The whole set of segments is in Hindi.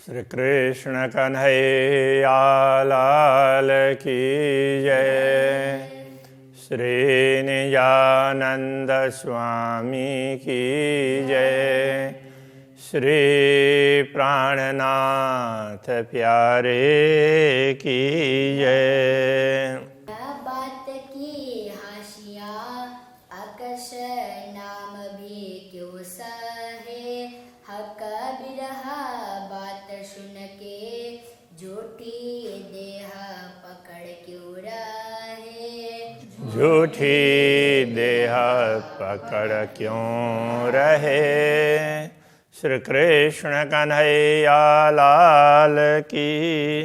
श्री कृष्ण कन्हैया लाल की जय। श्री निजानंद स्वामी की जय। श्री प्राणनाथ प्यारे की जय। बात की हाशिया आकश नाम भी क्यों सहे, हक बिरहा बात सुन के झूठी देह पकड़ क्यों रहे। झूठी देह पकड़ क्यों रहे। श्री कृष्ण कन्हैया लाल की।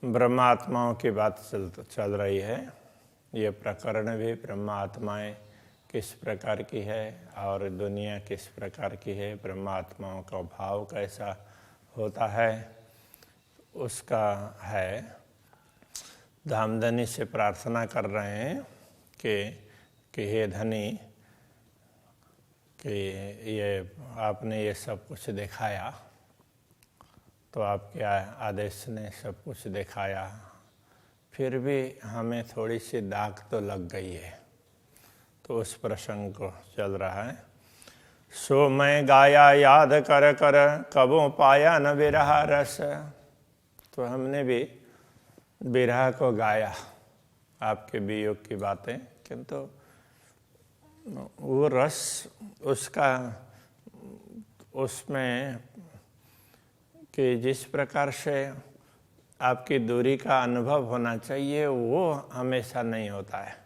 ब्रह्मात्माओं की बात चल रही है। ये प्रकरण भी ब्रह्मात्माएं किस प्रकार की है और दुनिया किस प्रकार की है, ब्रह्मात्माओं का भाव कैसा होता है, उसका है। धामधनी से प्रार्थना कर रहे हैं कि हे धनी, कि ये आपने ये सब कुछ दिखाया, तो आपके आदेश ने सब कुछ दिखाया, फिर भी हमें थोड़ी सी दाग तो लग गई है। तो उस प्रसंग को चल रहा है। सो मैं गाया याद कर कर, कबों पाया न विरह रस। तो हमने भी विरह को गाया, आपके वियोग की बातें, किंतु वो रस उसका उसमें कि जिस प्रकार से आपकी दूरी का अनुभव होना चाहिए वो हमेशा नहीं होता है।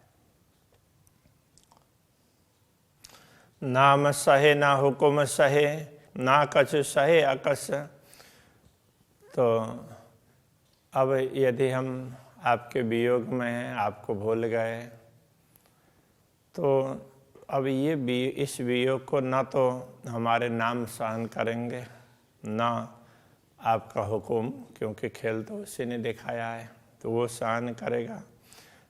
नाम सहे ना हुकुम सहे, ना कछ सहे अकस। तो अब यदि हम आपके वियोग में हैं, आपको भूल गए, तो अब ये इस वियोग को ना तो हमारे नाम सहन करेंगे, ना आपका हुक्म, क्योंकि खेल तो उसी ने दिखाया है तो वो सहन करेगा,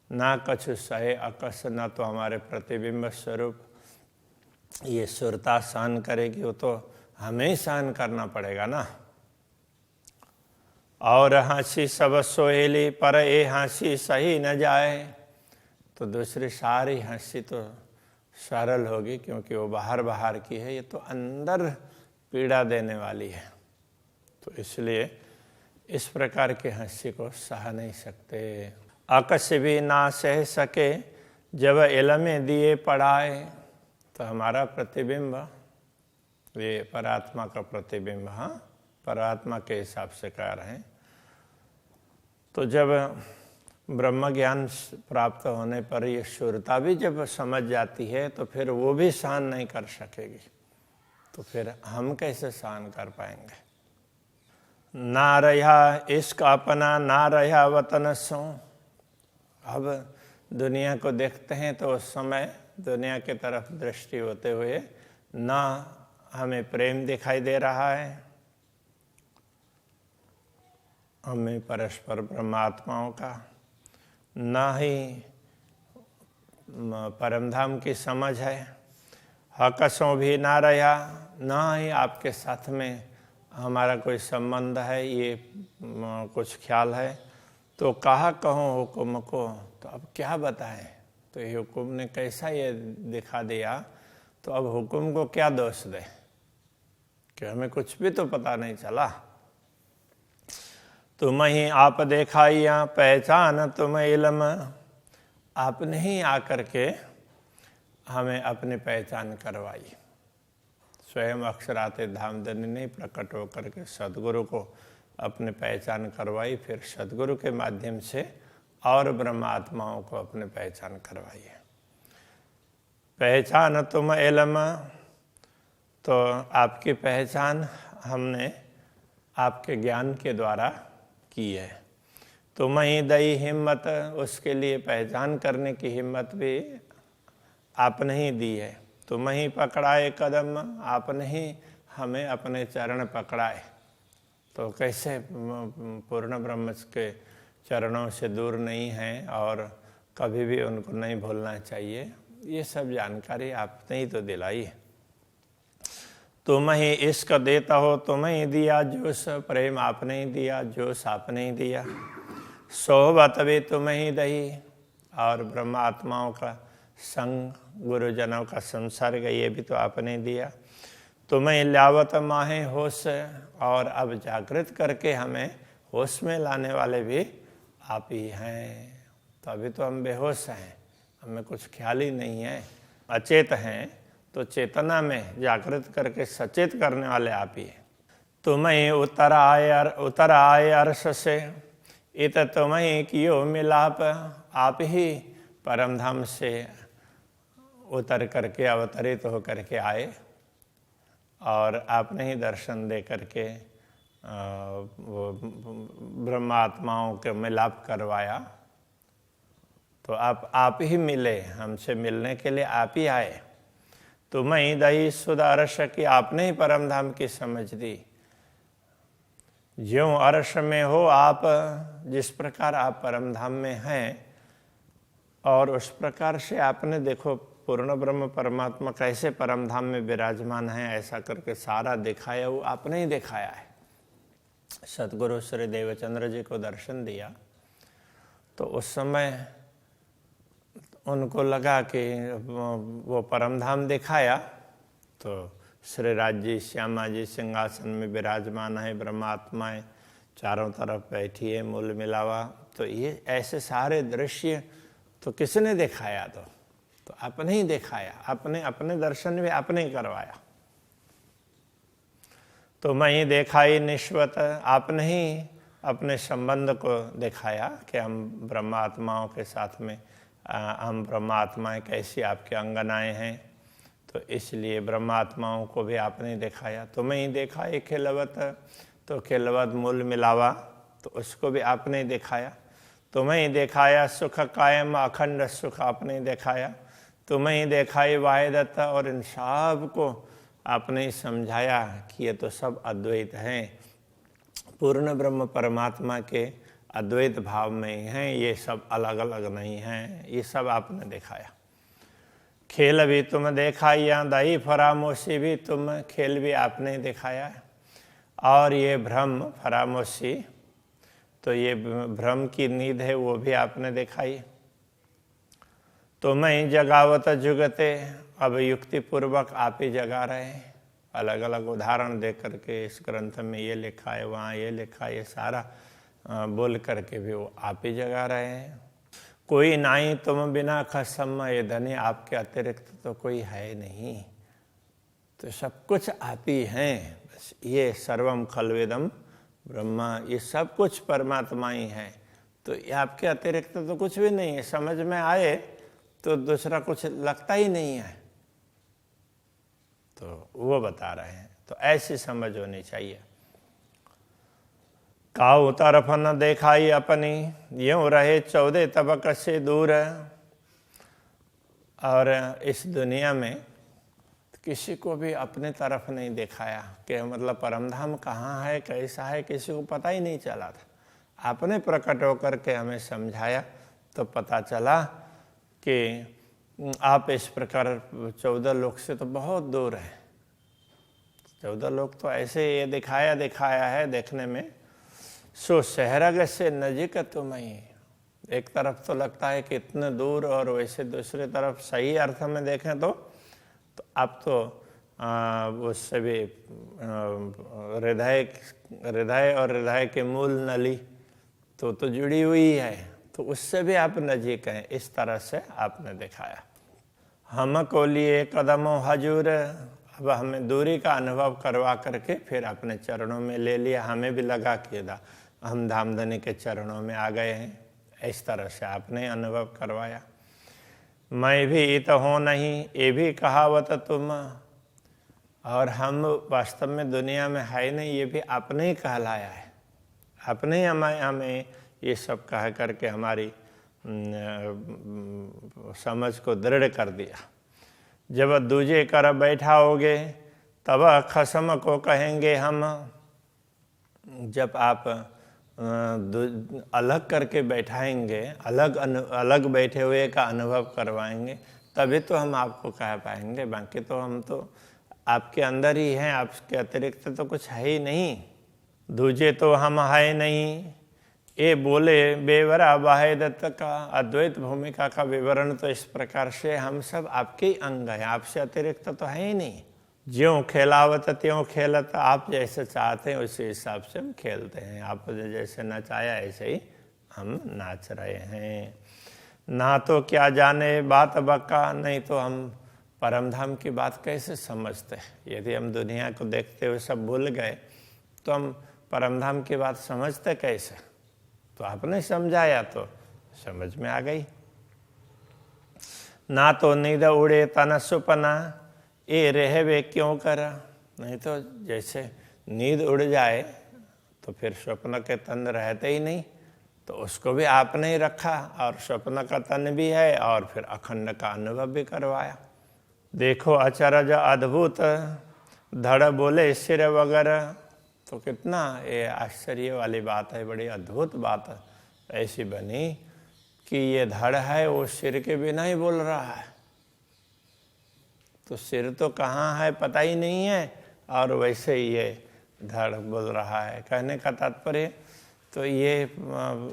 ना कछु सहे अकस, ना तो हमारे प्रतिबिंब स्वरूप ये सुरता सहन करेगी, वो तो हमें ही सहन करना पड़ेगा ना। और हंसी सब सोहेली पर ए हंसी सही न जाए। तो दूसरी सारी हंसी तो सरल होगी, क्योंकि वो बाहर बाहर की है, ये तो अंदर पीड़ा देने वाली है। तो इसलिए इस प्रकार की हंसी को सह नहीं सकते। अकस भी ना सह सके जब इलमें दिए पढ़ाए। तो हमारा प्रतिबिंब, ये परात्मा का प्रतिबिंब, हाँ परात्मा के हिसाब से कह रहे हैं। तो जब ब्रह्म ज्ञान प्राप्त होने पर ये शुरता भी जब समझ जाती है, तो फिर वो भी सहन नहीं कर सकेगी, तो फिर हम कैसे सहन कर पाएंगे। ना रहा इश्क अपना, ना रहा वतन सो। अब दुनिया को देखते हैं तो उस समय दुनिया की तरफ दृष्टि होते हुए ना हमें प्रेम दिखाई दे रहा है, हमें परस्पर ब्रह्मात्माओं का, ना ही परमधाम की समझ है। हकसों भी ना रहा, ना ही आपके साथ में हमारा कोई संबंध है, ये कुछ ख्याल है। तो कहा कहूँ हुक्म को, तो अब क्या बताएं। तो ये हुक्म ने कैसा ये दिखा दिया, तो अब हुक्म को क्या दोष दे, कि हमें कुछ भी तो पता नहीं चला। तुम ही आप देखाइया पहचान तुम इल्म। आपने ही आकर के हमें अपनी पहचान करवाई। स्वयं अक्षराते धामधनी ने प्रकट होकर के सदगुरु को अपनी पहचान करवाई, फिर सदगुरु के माध्यम से और ब्रह्मात्माओं को अपनी पहचान करवाई है। पहचान तुम इल्म, तो आपकी पहचान हमने आपके ज्ञान के द्वारा की है। तुम ही दई हिम्मत, उसके लिए पहचान करने की हिम्मत भी आपने ही दी है। तुम ही पकड़ाए कदम, आपने ही हमें अपने चरण पकड़ाए। तो कैसे पूर्ण ब्रह्म के चरणों से दूर नहीं हैं और कभी भी उनको नहीं भूलना चाहिए, ये सब जानकारी आपने ही तो दिलाई है। तुम ही इश्क देता हो, तुम ही दिया जोश, प्रेम आपने ही दिया, जोश आपने ही दिया। सोहबत भी तुम ही दही, और ब्रह्मात्माओं का संग, गुरुजनों का संसर्ग, ये भी तो आपने दिया। तुम्हें लावत माहे होश, और अब जागृत करके हमें होश में लाने वाले भी आप ही हैं। तो अभी तो हम बेहोश हैं, हमें कुछ ख्याल ही नहीं है, अचेत हैं, तो चेतना में जागृत करके सचेत करने वाले आप ही हैं। तुम्हें उतर आए अर्श से, इत तुम्हें कियो मिलाप, आप ही परम धाम से उतर करके अवतरित होकर के आए, और आपने ही दर्शन दे करके वो ब्रह्मात्माओं के मिलाप करवाया। तो आप ही मिले, हमसे मिलने के लिए आप ही आए। तुम्हें ही दही सुधा अर्श की, आपने ही परम धाम की समझ दी। ज्यों अर्श में हो आप, जिस प्रकार आप परम धाम में हैं, और उस प्रकार से आपने देखो पूर्ण ब्रह्म परमात्मा कैसे परम धाम में विराजमान है, ऐसा करके सारा दिखाया, वो आपने ही दिखाया है। सतगुरु श्री देवचंद्र जी को दर्शन दिया तो उस समय उनको लगा कि वो परम धाम दिखाया, तो श्री राज जी, श्यामा जी सिंहासन में विराजमान है, ब्रह्मात्माएं चारों तरफ बैठी है, मूल मिलावा। तो ये ऐसे सारे दृश्य तो किसने दिखाया? तो आपने ही दिखाया, अपने दर्शन भी आपने ही करवाया। तो मैं ही देखाई निश्वत, आपने ही अपने संबंध को दिखाया कि हम ब्रह्मात्माओं के साथ में हम ब्रह्मात्माएं कैसी आपके अंगनाएं हैं, तो इसलिए ब्रह्मात्माओं को भी आपने दिखाया। तो मैं ही देखाई खिलवत, तो खिलवत मूल मिलावा, तो उसको भी आपने दिखाया। तुम्हें ही दिखाया सुख कायम अखंड सुख, आपने दिखाया। तुम्हें ही दिखाई वाहिदत, और इन सब को आपने ही समझाया कि ये तो सब अद्वैत हैं, पूर्ण ब्रह्म परमात्मा के अद्वैत भाव में ही हैं, ये सब अलग अलग नहीं हैं, ये सब आपने दिखाया। खेल भी तुम दिखाया, दही फरामोशी भी तुम, खेल भी आपने दिखाया। और ये भ्रम फरामोशी, तो ये भ्रम की नींद है, वो भी आपने दिखाई। तो मैं जगावत जुगते, अब युक्ति पूर्वक आप ही जगा रहे हैं। अलग अलग उदाहरण दे करके इस ग्रंथ में ये लिखा है, वहाँ ये लिखा है, ये सारा बोल करके भी वो आप ही जगा रहे हैं। कोई नाई तुम बिना खसम, ये धनी आपके अतिरिक्त तो कोई है नहीं, तो सब कुछ आप ही हैं। बस ये सर्वम खलवेदम ब्रह्मा, ये सब कुछ परमात्मा ही है, तो ये आपके अतिरिक्त तो कुछ भी नहीं है। समझ में आए तो दूसरा कुछ लगता ही नहीं है, तो वो बता रहे हैं। तो ऐसी समझ होनी चाहिए। काऊ तरफ न देखाई अपनी, यूं रहे 14 तबक से दूर। और इस दुनिया में किसी को भी अपने तरफ नहीं दिखाया कि मतलब परमधाम कहाँ है, कैसा है, किसी को पता ही नहीं चला था। आपने प्रकट होकर के हमें समझाया तो पता चला कि आप इस प्रकार 14 लोक से तो बहुत दूर हैं। 14 लोक तो ऐसे ये दिखाया है देखने में। सो शहरग से नजीक तुम्हें, एक तरफ तो लगता है कि इतने दूर, और वैसे दूसरी तरफ सही अर्थ में देखें तो अब तो उससे भी हृदय और हृदय के मूल नली तो जुड़ी हुई है, तो उससे भी आप नजीक हैं। इस तरह से आपने दिखाया। हम को लिए कदमों हजूर, अब हमें दूरी का अनुभव करवा करके फिर अपने चरणों में ले लिया। हमें भी लगा कि हम धामधनी के चरणों में आ गए हैं, इस तरह से आपने अनुभव करवाया। मैं भी इत हो नहीं, ये भी कहावत तुम, और हम वास्तव में दुनिया में है नहीं, ये भी आपने ही कहलाया है। आपने ही हमें ये सब कह करके हमारी समझ को दृढ़ कर दिया। जब दूजे कर बैठाओगे तब खसम को कहेंगे हम। जब आप अलग करके बैठाएंगे, अलग बैठे हुए का अनुभव करवाएंगे, तभी तो हम आपको कह पाएंगे। बाकी तो हम तो आपके अंदर ही हैं, आपके अतिरिक्त तो कुछ है ही नहीं। दूजे तो हम है नहीं, ये बोले बेवरा बाहे दत्त का अद्वैत भूमिका का विवरण तो इस प्रकार से हम सब आपके ही अंग हैं, आपसे अतिरिक्त तो है ही नहीं। ज्यों खेलावत त्यों खेलत, आप जैसे चाहते हैं उसी हिसाब से हम खेलते हैं, आपने जैसे नचाया ऐसे ही हम नाच रहे हैं। ना तो क्या जाने बात बका, नहीं तो हम परम धाम की बात कैसे समझते हैं। यदि हम दुनिया को देखते हुए सब भूल गए तो हम परम धाम की बात समझते कैसे। तो आपने समझाया तो समझ में आ गई। ना तो नींद उड़े तन सुपना, ये रहवे क्यों करा। नहीं तो जैसे नींद उड़ जाए तो फिर स्वप्न के तन रहते ही नहीं, तो उसको भी आपने ही रखा और स्वप्न का तन भी है और फिर अखंड का अनुभव भी करवाया। देखो अचरज अद्भुत, धड़ बोले सिर वगैरह। तो कितना ये आश्चर्य वाली बात है, बड़ी अद्भुत बात ऐसी बनी कि ये धड़ है वो सिर के बिना ही बोल रहा है। तो सिर तो कहाँ है पता ही नहीं है, और वैसे ही ये धड़ बोल रहा है। कहने का तात्पर्य तो ये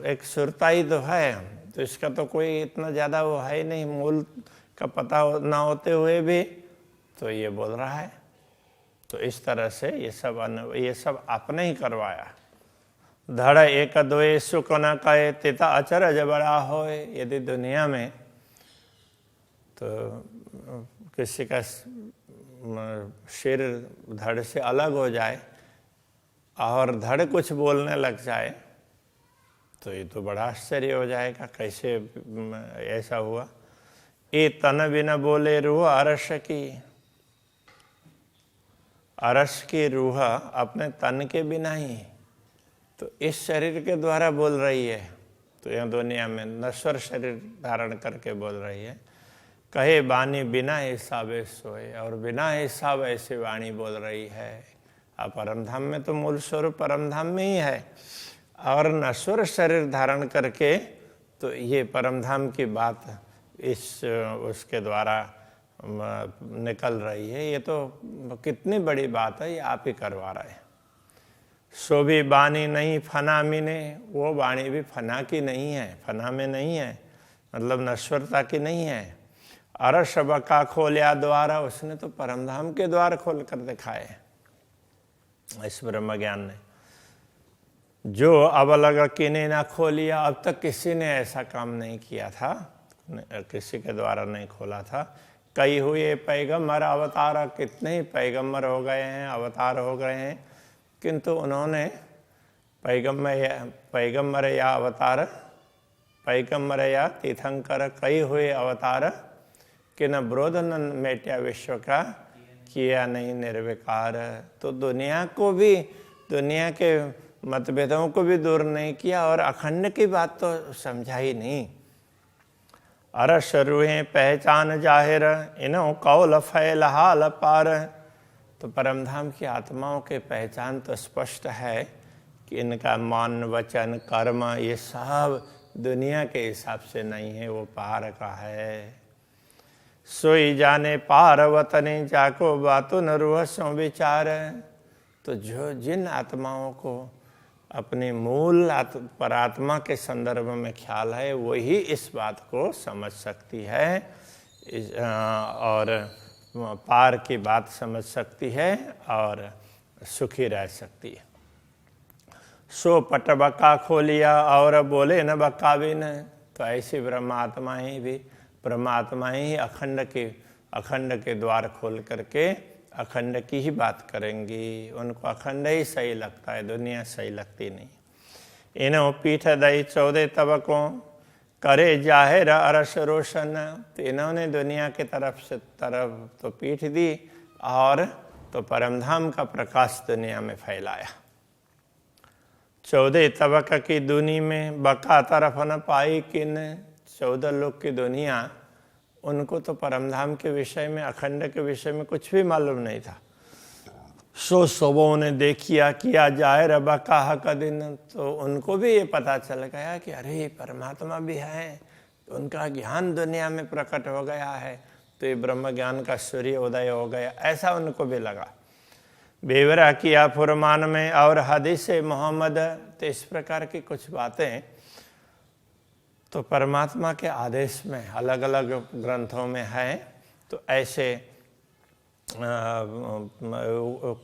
एक सुरता ही तो है, तो इसका तो कोई इतना ज़्यादा वो है नहीं, मूल का पता ना होते हुए भी तो ये बोल रहा है। तो इस तरह से ये सब आपने ही करवाया। धड़ एक दोए सुख न कहे, तिता अचरज बड़ा होए। यदि दुनिया में तो किसी का सिर धड़ से अलग हो जाए और धड़ कुछ बोलने लग जाए तो ये तो बड़ा आश्चर्य हो जाएगा, कैसे ऐसा हुआ। ये तन बिना बोले रूह अरस की, अरस की रूह अपने तन के बिना ही तो इस शरीर के द्वारा बोल रही है। तो यह दुनिया में नश्वर शरीर धारण करके बोल रही है। कहे वाणी बिना हिसाबे सोए, और बिना हिसाब ऐसी वाणी बोल रही है। अब परमधाम में तो मूल स्वरूप परमधाम में ही है, और नश्वर शरीर धारण करके तो ये परमधाम की बात इस उसके द्वारा निकल रही है। ये तो कितनी बड़ी बात है, ये आप ही करवा रहे हैं। सो भी बानी नहीं फना मिने, वो वाणी भी फना की नहीं है, फना में नहीं है, मतलब नश्वरता की नहीं है। अरस बका खोलिया द्वारा, उसने तो परमधाम के द्वार खोल कर दिखाए इस ब्रह्म ज्ञान ने। जो अब लगा किने ना खोलिया, अब तक किसी ने ऐसा काम नहीं किया था, किसी के द्वारा नहीं खोला था। कई हुए पैगम्बर अवतार, कितने ही पैगम्बर हो गए हैं, अवतार हो गए हैं, किंतु उन्होंने पैगम्बर या अवतार, पैगम्बर या तीर्थंकर कई हुए अवतार कि न ब्रोध न मेट्या विश्व का, किया नहीं निर्विकार। तो दुनिया को भी, दुनिया के मतभेदों को भी दूर नहीं किया और अखंड की बात तो समझा ही नहीं। अरस रूहें पहचान जाहिर, इन्हों कौल फैल हाल पार। तो परमधाम की आत्माओं के पहचान तो स्पष्ट है कि इनका मान वचन कर्म ये सब दुनिया के हिसाब से नहीं है, वो पार का है। सोई जाने पार वतने जाको बातों न रूह सो विचार। तो जो जिन आत्माओं को अपने मूल परात्मा के संदर्भ में ख्याल है वही इस बात को समझ सकती है और पार की बात समझ सकती है और सुखी रह सकती है। सो पट बका खोलिया और बोले न बका भी न। तो ऐसी ब्रह्मात्माएं भी, ब्रह्मात्माएं ही अखंड के द्वार खोल करके अखंड की ही बात करेंगी। उनको अखंड ही सही लगता है, दुनिया सही लगती नहीं। इन्हों पीठ दई 14 तबकों, करे जाहिर अरस रोशन। तो इन्होंने दुनिया की तरफ तो पीठ दी और तो परमधाम का प्रकाश दुनिया में फैलाया। 14 तबक की दुनी में बका तरफ न पाई किन। 14 लोग की दुनिया, उनको तो परमधाम के विषय में, अखंड के विषय में कुछ भी मालूम नहीं था। सो सबों ने देखिया किया जाहिर बका हक दिन। तो उनको भी ये पता चल गया कि अरे परमात्मा भी है, उनका ज्ञान दुनिया में प्रकट हो गया है। तो ये ब्रह्म ज्ञान का सूर्य उदय हो गया, ऐसा उनको भी लगा। बेवरा किया फुरमान में और हदीस मोहम्मद, तो इस प्रकार की कुछ बातें तो परमात्मा के आदेश में अलग अलग ग्रंथों में है। तो ऐसे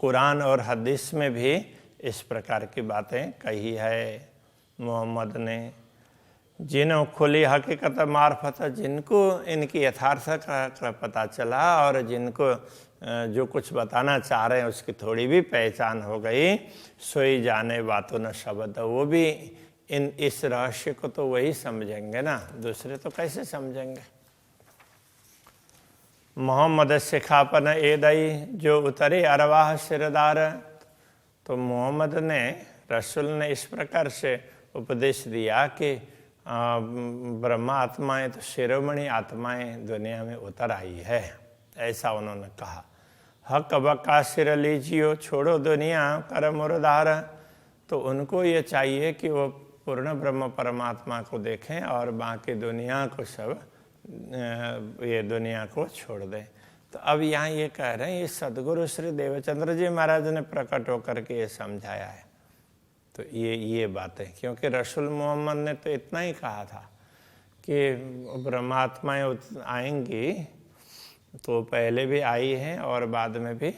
कुरान और हदीस में भी इस प्रकार की बातें कही है मोहम्मद ने। जिन्हों खुली हकीकत मार्फत, जिनको इनकी यथार्थ का पता चला और जिनको जो कुछ बताना चाह रहे हैं उसकी थोड़ी भी पहचान हो गई, सोई जाने बातों न शब्द, वो भी इस रहस्य को तो वही समझेंगे ना, दूसरे तो कैसे समझेंगे। मोहम्मद सिखापन ए दई जो उतरे अरवाह सिरदार, तो मोहम्मद ने, रसूल ने इस प्रकार से उपदेश दिया कि ब्रह्मा आत्माएं तो शिरोमणि आत्माएं दुनिया में उतर आई है, ऐसा उन्होंने कहा। हक बका सिर लीजियो छोड़ो दुनिया कर मुरदार, तो उनको ये चाहिए कि वो पूर्ण ब्रह्म परमात्मा को देखें और बाकी दुनिया को सब ये दुनिया को छोड़ दें। तो अब यहाँ ये कह रहे हैं, ये सदगुरु श्री देवचंद्र जी महाराज ने प्रकट होकर के ये समझाया है। तो ये बातें, क्योंकि रसूल मोहम्मद ने तो इतना ही कहा था कि ब्रह्मात्माएं आएंगी, तो पहले भी आई हैं और बाद में भी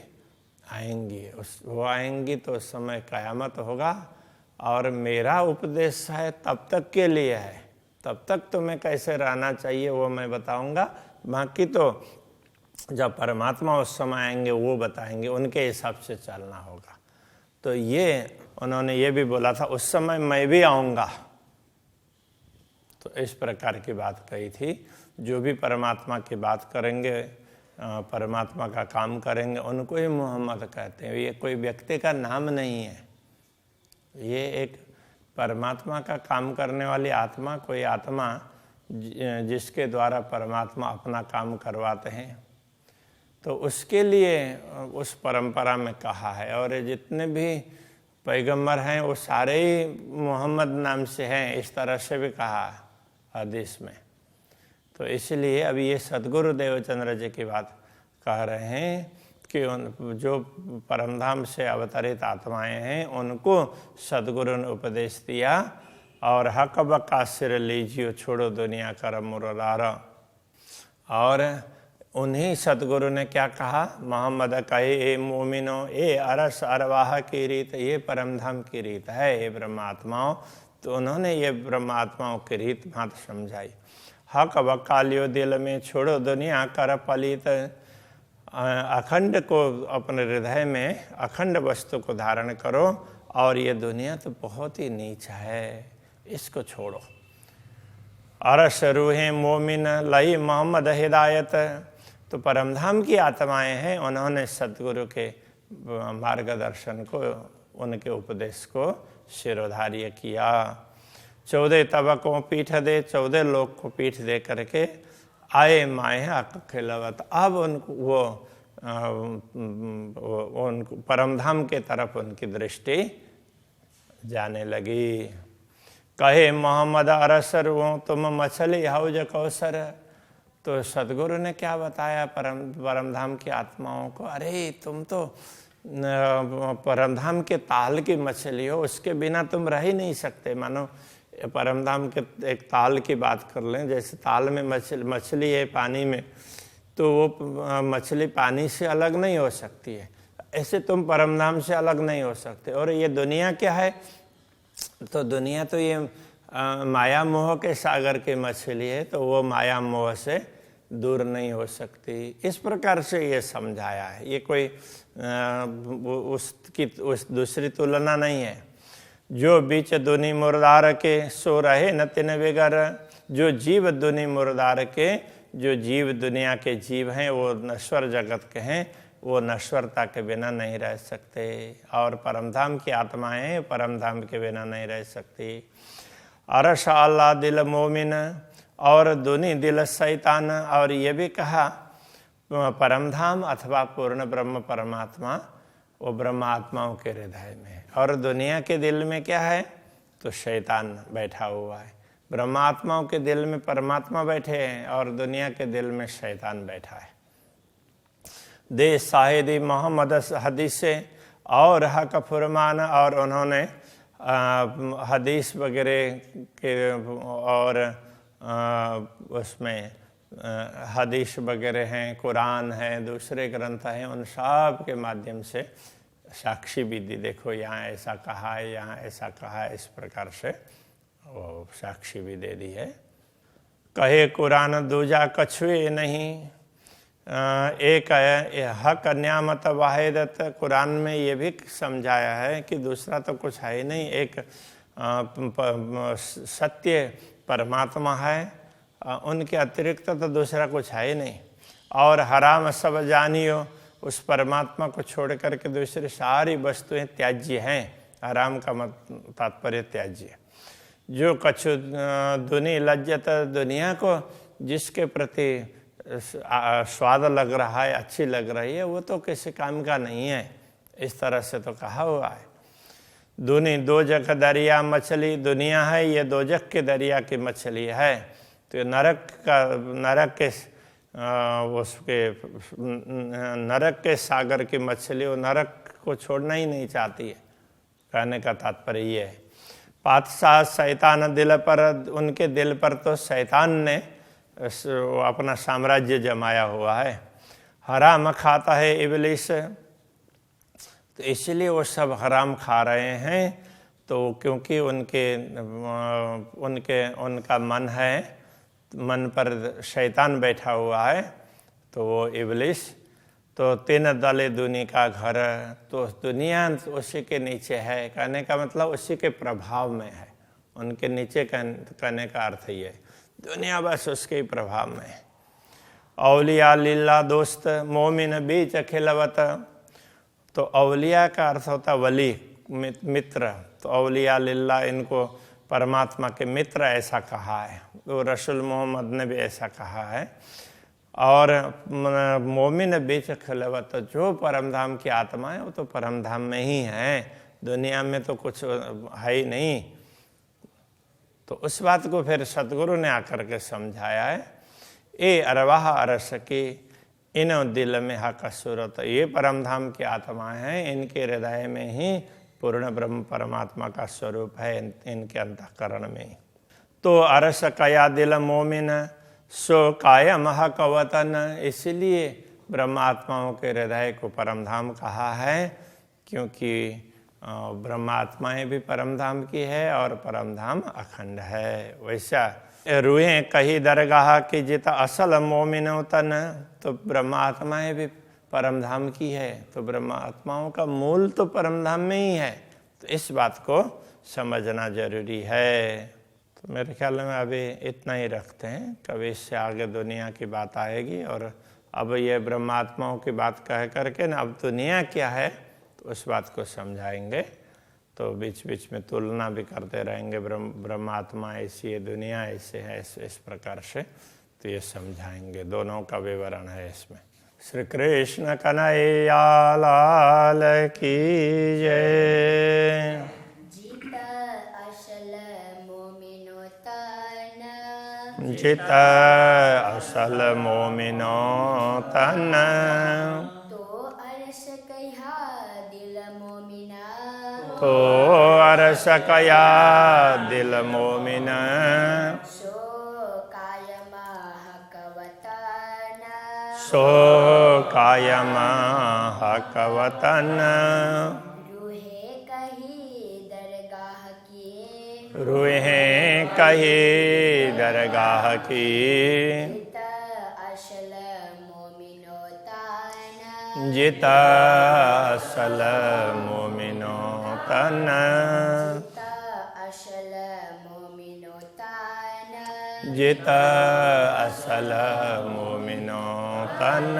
आएंगी। वो आएंगी तो उस समय क़यामत होगा, और मेरा उपदेश है तब तक के लिए है, तब तक तुम्हें कैसे रहना चाहिए वो मैं बताऊंगा, बाकी तो जब परमात्मा उस समय आएंगे वो बताएंगे, उनके हिसाब से चलना होगा। तो ये उन्होंने ये भी बोला था, उस समय मैं भी आऊँगा। तो इस प्रकार की बात कही थी। जो भी परमात्मा की बात करेंगे, परमात्मा का काम करेंगे, उनको ही मोहम्मद कहते हैं। ये कोई व्यक्ति का नाम नहीं है, ये एक परमात्मा का काम करने वाली आत्मा, कोई आत्मा जिसके द्वारा परमात्मा अपना काम करवाते हैं, तो उसके लिए उस परंपरा में कहा है। और जितने भी पैगंबर हैं वो सारे ही मोहम्मद नाम से हैं, इस तरह से भी कहा हदीस में। तो इसलिए अभी ये सदगुरु देवचंद्र जी की बात कह रहे हैं कि जो परमधाम से अवतरित आत्माएं हैं उनको सदगुरु ने उपदेश दिया, और हक बका सिर लीजियो छोड़ो दुनिया कर मुरार। और उन्हीं सदगुरु ने क्या कहा, मोहम्मद कहे ए मोमिनो ए अरस अरवाह की रीत, ये परमधाम की रीत है ये ब्रह्मात्माओं। तो उन्होंने ये ब्रह्मात्माओं की रीत भात समझाई। हक बका लियो दिल में छोड़ो दुनिया कर पलित, अखंड को अपने हृदय में अखंड वस्तु को धारण करो, और ये दुनिया तो बहुत ही नीच है, इसको छोड़ो। अरस रूहें मोमिन लई मोहम्मद हिदायत, तो परमधाम की आत्माएं हैं, उन्होंने सतगुरु के मार्गदर्शन को, उनके उपदेश को शिरोधार्य किया। 14 तबकों पीठ दे, 14 लोक को पीठ दे करके आए माए खिलवत। अब उनको उनको परमधाम के तरफ उनकी दृष्टि जाने लगी। कहे मोहम्मद अरसर वो तुम मछली हौज कौसर, तो सदगुरु ने क्या बताया परमधाम की आत्माओं को, अरे तुम तो परमधाम के ताल की मछली हो, उसके बिना तुम रह ही नहीं सकते। मानो परमधाम के एक ताल की बात कर लें, जैसे ताल में मछली है पानी में, तो वो मछली पानी से अलग नहीं हो सकती है, ऐसे तुम परमधाम से अलग नहीं हो सकते। और ये दुनिया क्या है, तो दुनिया तो ये माया मोह के सागर की मछली है, तो वो माया मोह से दूर नहीं हो सकती। इस प्रकार से ये समझाया है, ये कोई उस दूसरी तुलना नहीं है। जो बीच दुनि मुर्दार के सो रहे न तिन बिगर, जो जीव दुनि मुर्दार के, जो जीव दुनिया के जीव हैं वो नश्वर जगत के हैं, वो नश्वरता के बिना नहीं रह सकते। और परमधाम की आत्माएं परमधाम के बिना नहीं रह सकती। अरश अल्लाह दिल मोमिन और दुनि दिल शैतान, और ये भी कहा परमधाम अथवा पूर्ण ब्रह्म परमात्मा वो ब्रह्मात्माओं के हृदय में है, और दुनिया के दिल में क्या है, तो शैतान बैठा हुआ है। ब्रह्मात्माओं के दिल में परमात्मा बैठे हैं और दुनिया के दिल में शैतान बैठा है। दे साहिदी मोहम्मद हदीस और हक फुरमान, और उन्होंने हदीस वगैरह के और उसमें हदीस वगैरह हैं, कुरान है, दूसरे ग्रंथ हैं, उन सब के माध्यम से साक्षी भी दी। देखो यहाँ ऐसा कहा है, यहाँ ऐसा कहा है, इस प्रकार से वो साक्षी भी दे दी है। कहे कुरान दूजा कछुए नहीं, एक है हक न्यामत वाहिदत। कुरान में ये भी समझाया है कि दूसरा तो कुछ है ही नहीं, एक सत्य परमात्मा है, उनके अतिरिक्त तो दूसरा कुछ है ही नहीं। और हराम सब जानियो, उस परमात्मा को छोड़ करके दूसरी सारी वस्तुएं त्याज्य हैं। हराम का तात्पर्य त्याज्य। जो कछु दुनी लज्जत, दुनिया को जिसके प्रति स्वाद लग रहा है, अच्छी लग रही है, वो तो किसी काम का नहीं है, इस तरह से तो कहा हुआ है। दुनी दोजक दरिया मछली, दुनिया है ये दोजक के दरिया की मछली है। तो नरक के सागर की मछली, वो नरक को छोड़ना ही नहीं चाहती है। कहने का तात्पर्य ये है। पातशाह शैतान दिल पर, उनके दिल पर तो शैतान ने अपना साम्राज्य जमाया हुआ है। हराम खाता है इबलीस, तो इसलिए वो सब हराम खा रहे हैं। तो क्योंकि उनका मन है, मन पर शैतान बैठा हुआ है, तो वो इबलीस। तो 3 दले दुनिया का घर, तो दुनिया उसी के नीचे है। कहने का मतलब उसी के प्रभाव में है, उनके नीचे कहने का अर्थ ये है। दुनिया बस उसके प्रभाव में है। औलिया लिल्ला दोस्त, मोमिन बीच खिलवत। तो औलिया का अर्थ होता वली, मित्र। तो औलिया लिल्ला, इनको परमात्मा के मित्र ऐसा कहा है। तो रसूल मोहम्मद ने भी ऐसा कहा है। और मोमिन बीच खिलवत, जो परमधाम की आत्मा है वो तो परमधाम में ही है, दुनिया में तो कुछ है ही नहीं। तो उस बात को फिर सतगुरु ने आकर के समझाया है। ए अरवाह अरस की इन दिल में हक सूरत, ये परमधाम की आत्मा है, इनके हृदय में ही पूर्ण ब्रह्म परमात्मा का स्वरूप है, इनके अंतःकरण में। तो अरस कया दिल मोमिन सो कायम हक वतन, इसलिए ब्रह्मात्माओं के हृदय को परमधाम कहा है, क्योंकि ब्रह्मात्माएं भी परमधाम की है और परमधाम अखंड है। वैसा रूहे कही दरगाह की जित असल मोमिनो तन, तो ब्रह्मात्माएं भी परमधाम की है, तो ब्रह्मात्माओं का मूल तो परमधाम में ही है। तो इस बात को समझना जरूरी है। तो मेरे ख्याल में अभी इतना ही रखते हैं, कभी इससे आगे दुनिया की बात आएगी। और अब ये ब्रह्मात्माओं की बात कह करके ना, अब दुनिया क्या है तो उस बात को समझाएंगे। तो बीच बीच में तुलना भी करते रहेंगे, ब्रह्मात्मा ऐसी है, दुनिया ऐसे है, इस प्रकार से। तो ये समझाएंगे, दोनों का विवरण है इसमें। श्री कृष्ण कन्हैया लाल की जय। जित असल मोमिनो तन, तो अरस कया दिल मोमिना, सो कायमा हकवतन। रूहे कही दरगाह की, जित असल मोमिनो तन, जित असल मोमिनो तन।